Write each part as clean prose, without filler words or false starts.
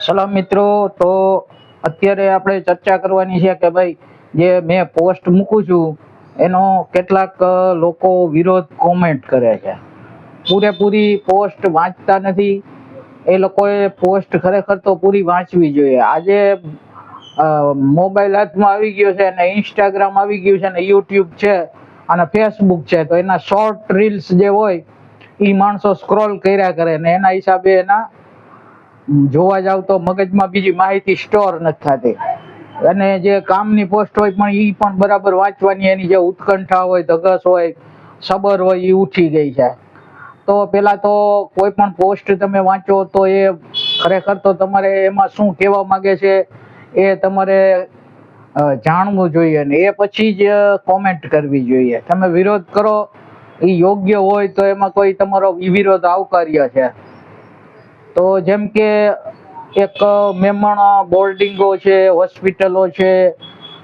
સલામ મિત્રો. તો અત્યારે આપણે ચર્ચા કરવાની છે કે ભાઈ જે મેં પોસ્ટ મૂકું છું એનો કેટલાક લોકો વિરોધ કોમેન્ટ કરે છે. પૂરેપૂરી પોસ્ટ વાંચતા નથી. એ લોકોએ પોસ્ટ ખરેખર તો પૂરી વાંચવી જોઈએ. આજે મોબાઈલ હાથમાં આવી ગયો છે અને ઇન્સ્ટાગ્રામ આવી ગયું છે અને યુટ્યુબ છે અને ફેસબુક છે, તો એના શોર્ટ રીલ્સ જે હોય એ માણસો સ્ક્રોલ કર્યા કરે ને એના હિસાબે એના જોવા જાવ તો મગજમાં બીજી માહિતી સ્ટોર નથી થતી. અને જે કામની પોસ્ટ હોય પણ એ પણ બરાબર વાંચવાની એની જે ઉત્કંઠા હોય, ધગસ હોય, સબર હોય એ ઉઠી ગઈ છે. તો પેલા તો કોઈ પણ પોસ્ટ તમે વાંચો તો એ ખરેખર તો તમારે એમાં શું કહેવા માંગે છે એ તમારે જાણવું જોઈએ ને એ પછી જ કોમેન્ટ કરવી જોઈએ. તમે વિરોધ કરો એ યોગ્ય હોય તો એમાં કોઈ તમારો વિરોધ આવકાર્ય છે. તો જેમ કે એક મેમણ બોર્ડિંગો છે, હોસ્પિટલો છે,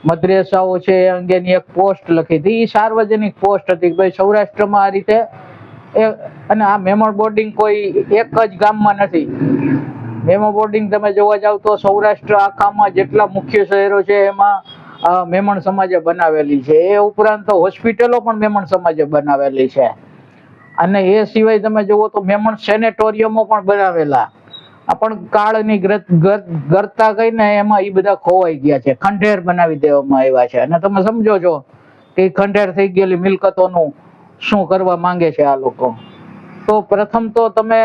મદ્રેસાઓ છે એ અંગેની એક પોસ્ટ લખી હતી. એ સાર્વજનિક પોસ્ટ હતી કે ભાઈ સૌરાષ્ટ્રમાં આ રીતે અને આ મેમણ બોર્ડિંગ કોઈ એક જ ગામમાં નથી. મેમણ બોર્ડિંગ તમે જોવા જાવ તો સૌરાષ્ટ્ર આખામાં જેટલા મુખ્ય શહેરો છે એમાં મેમણ સમાજે બનાવેલી છે. એ ઉપરાંત હોસ્પિટલો પણ મેમણ સમાજે બનાવેલી છે. અને એ સિવાય તમે જુઓ તો મેમણ સેનેટોરિયમો પણ બનાવેલા. પણ કાળની ગરતા કહીને એમાં એ બધા ખોવાઈ ગયા છે. ખંડેર બનાવી દેવામાં આવ્યા છે અને તમે સમજો છો કે ખંડેર થઈ ગયેલી મિલકતોનું શું કરવા માંગે છે આ લોકો. તો પ્રથમ તો તમે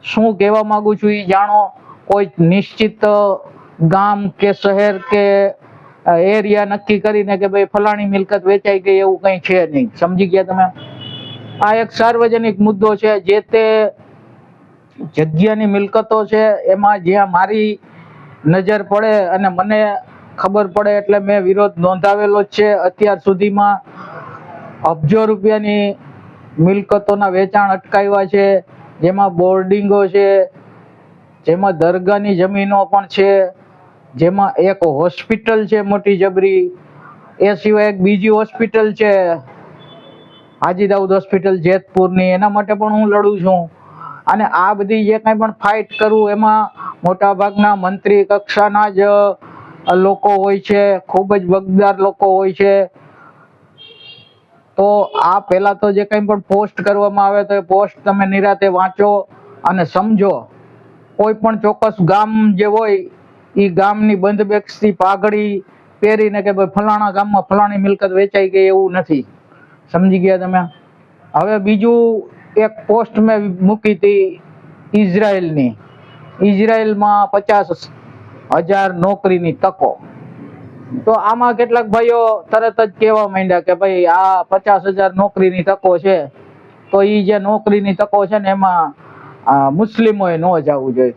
શું કહેવા માંગુ છું એ જાણો. કોઈ નિશ્ચિત ગામ કે શહેર કે એરિયા નક્કી કરીને કે ભાઈ ફલાણી મિલકત વેચાઈ ગઈ એવું કઈ છે નહીં. સમજી ગયા તમે? આ એક સાર્વજનિક મુદ્દો છે. જે તે જગ્યાની મિલકતો છે એમાં જ્યાં મારી નજર પડે અને મને ખબર પડે એટલે મેં વિરોધ નોંધાવેલો જ છે. અત્યાર સુધીમાં અબજો રૂપિયાની મિલકતોના વેચાણ અટકાવ્યા છે, જેમાં બોર્ડિંગો છે, જેમાં દરગાહની જમીનો પણ છે, જેમાં એક હોસ્પિટલ છે મોટી જબરી. એ સિવાય એક બીજી હોસ્પિટલ છે હાજી દાઉદ હોસ્પિટલ જેતપુરની, એના માટે પણ હું લડું છું. અને આ બધી જે કંઈ પણ ફાઇટ કરું એમાં મોટા ભાગના મંત્રી કક્ષાના જ લોકો હોય છે, ખૂબ જ વગદાર લોકો હોય છે. તો આ પહેલા તો જે કંઈ પણ પોસ્ટ કરવામાં આવે તો એ પોસ્ટ તમે નિરાતે વાંચો અને સમજો. કોઈ પણ ચોક્કસ ગામ જે હોય એ ગામની બંધ બેસતી પાઘડી પહેરીને કે ભાઈ ફલાણા ગામમાં ફલાણી મિલકત વેચાઈ ગઈ એવું નથી. સમજી ગયા તમે? હવે બીજું એક પોસ્ટ મેં મૂકી હતી ઇઝરાયલની. ઇઝરાયલમાં 50,000 નોકરીની તકો. તો આમાં કેટલાક ભાઈઓ તરત જ કહેવા માંડ્યા કે ભાઈ આ 50,000 નોકરીની તકો છે તો એ જે નોકરીની તકો છે ને એમાં મુસ્લિમોએ ન જવું જોઈએ.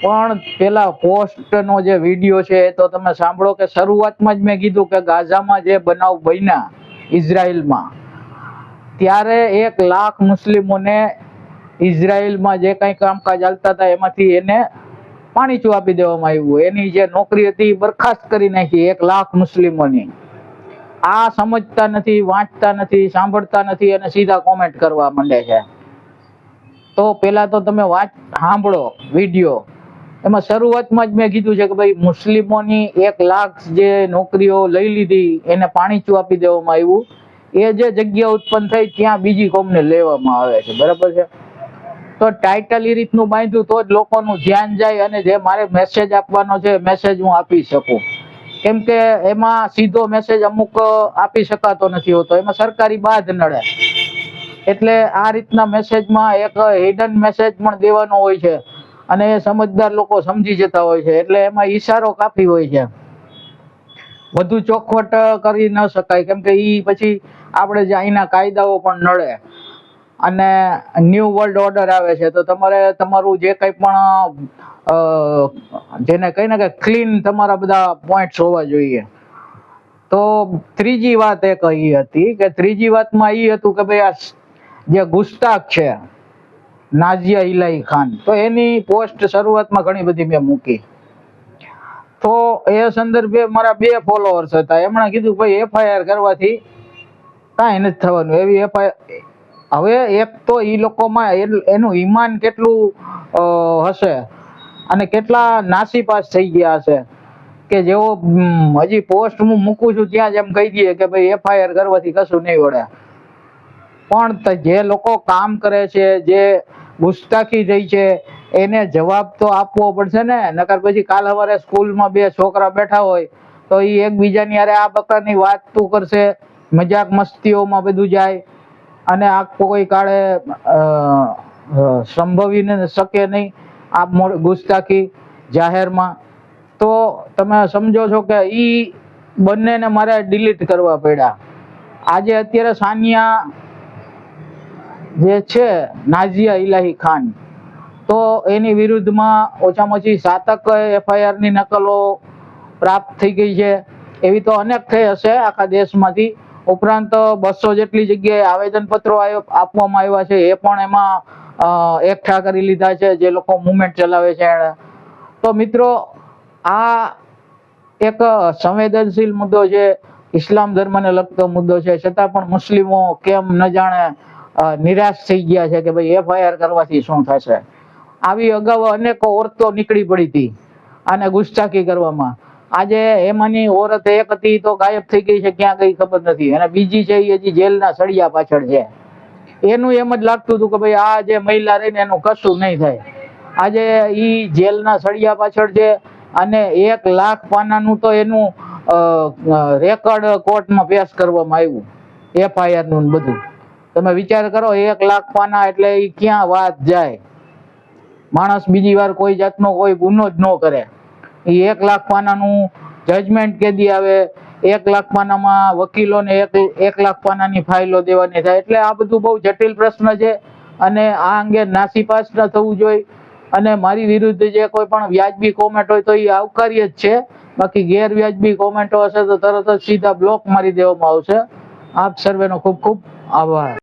પણ પેલા પોસ્ટનો જે વિડીયો છે એ તો તમે સાંભળો કે શરૂઆતમાં જ મેં કીધું કે ગાઝામાં જે બનાવ બન્યા ઇઝરાયલમાં, ત્યારે 1 લાખ મુસ્લિમોને ઇઝરાયલમાં જે કંઈ કામકાજ ચાલતા હતા એમાંથી એને પાણીચું આપી દેવામાં આવ્યું. એની જે નોકરી હતી બરખાસ્ત કરી નાખી 1 લાખ મુસ્લિમોની. આ સમજતા નથી, વાંચતા નથી, સાંભળતા નથી અને સીધા કોમેન્ટ કરવા માંડે છે. તો પેલા તો તમે સાંભળો વિડીયો. એમાં શરૂઆતમાં જ મેં કીધું છે કે ભાઈ મુસ્લિમોની 1 લાખ જે નોકરીઓ લઈ લીધી એને પાણીચું આપી દેવામાં આવ્યું. એ જે જગ્યા ઉત્પન્ન થઈ ત્યાં બીજી કોમને લેવામાં આવે છે. બરાબર છે? તો ટાઇટલ એ રીતનું બાંધ્યું તો જ લોકોનું ધ્યાન જાય અને જે મારે મેસેજ આપવાનો છે મેસેજ હું આપી શકું. કેમ કે એમાં સીધો મેસેજ અમુક આપી શકાતો નથી હોતો, એમાં સરકારી બાધ નડે. એટલે આ રીતના મેસેજમાં એક હિડન મેસેજ પણ દેવાનો હોય છે અને એ સમજદાર લોકો સમજી જતા હોય છે. એટલે એમાં ઈશારો કાફી હોય છે. વધુ ચોખવટ કરી ન શકાય કેમ કે એ પછી આપણે જે અહીંના કાયદાઓ પણ નડે. અને ન્યૂ વર્લ્ડ ઓર્ડર આવે છે તો તમારે તમારું જે કંઈ પણ જેને કહીને કે ક્લીન તમારા બધા પોઈન્ટ્સ હોવા જોઈએ. તો ત્રીજી વાત એક એ હતી કે ત્રીજી વાતમાં એ હતું કે ભાઈ આ જે ગુસ્તાખ છે નાઝિયા ઇલાહી ખાન, તો એની પોસ્ટ શરૂઆતમાં ઘણી બધી મેં મૂકી. તો એ સંદર્ભે મારા 2 ફોલોઅર્સ હતા. એમણે કીધું ભાઈ FIR કરવાથી કાંઈ નથી થવાનું. એવી FIR હવે એક તો એ લોકોમાં એનું ઈમાન કેટલું હશે અને કેટલા નાસીપાસ થઈ ગયા છે કે જેઓ હજી પોસ્ટ હું મૂકું છું ત્યાં જ એમ કહી દઈએ કે ભાઈ FIR કરવાથી કશું નહીં વળે. પણ જે લોકો કામ કરે છે, જે ગુસ્તાખી થઈ છે, એને જવાબ તો આપવો પડશે ને. નકર પછી કાલ સવારે સ્કૂલમાં બે છોકરા બેઠા હોય તો એ એકબીજાની હારે આ પ્રકારની વાતો કરશે, મજાક મસ્તીઓમાં બધું જાય અને આ કોઈ કાળે સંભવી શકે નહીં આ ગુસ્તાખી જાહેરમાં. તો તમે સમજો છો કે ઈ બંનેને મારે ડિલીટ કરવા પડ્યા. આજે અત્યારે સાનિયા જે છે નાઝિયા ઇલાહી ખાન, તો એની વિરુદ્ધમાં ઓછામાં ઓછી 7 FIR ની નકલો પ્રાપ્ત થઈ ગઈ છે. એવી તો અનેક થઈ હશે આખા દેશમાંથી. ઉપરાંત 200 જેટલી જગ્યાએ આવેદનપત્રો આપવામાં આવ્યા છે, એ પણ એમાં એકઠા કરી લીધા છે જે લોકો મુવમેન્ટ ચલાવે છે એને. તો મિત્રો, આ એક સંવેદનશીલ મુદ્દો છે, ઇસ્લામ ધર્મને લગતો મુદ્દો છે, છતાં પણ મુસ્લિમો કેમ ન જાણે નિરાશ થઈ ગયા છે કે ભાઈ FIR કરવાથી શું થશે. આવી અગાઉ અનેક ઓરતો નીકળી પડી હતી આને ગુસ્તાખી કરવામાં. આજે એમાંની ઓરત એક હતી તો ગાયબ થઈ ગઈ છે, ક્યાં ગઈ ખબર નથી. અને બીજી છે એ હજી જેલના સળિયા પાછળ છે. એનું એમ જ લાગતું હતું કે ભાઈ આ જે મહિલા રહીને એનું કશું નહીં થાય. આજે ઈ જેલના સળિયા પાછળ છે અને 1 લાખ પાનાનું તો એનું રેકોર્ડ કોર્ટમાં પેશ કરવામાં આવ્યું, FIR નું બધું. તમે વિચાર કરો, 1 લાખ પાના એટલે એ ક્યાં વાત જાય. માણસ બીજી વાર કોઈ જાતનો કોઈ ગુનો જ ન કરે. એ 1 લાખ પાનાનું જજમેન્ટ કેદી આવે, 1 લાખ પાનામાં વકીલોને 1 લાખ પાનાની ફાઇલો દેવાની થાય. એટલે આ બધું બહુ જટિલ પ્રશ્ન છે અને આ અંગે નાસીપાસ ન થવું જોઈએ. અને મારી વિરુદ્ધ જે કોઈ પણ વ્યાજબી કોમેન્ટ હોય તો એ આવકાર્ય જ છે. બાકી ગેરવ્યાજબી કોમેન્ટો હશે તો તરત જ સીધા બ્લોક મારી દેવામાં આવશે. આપ સર્વેનો ખૂબ ખૂબ આભાર.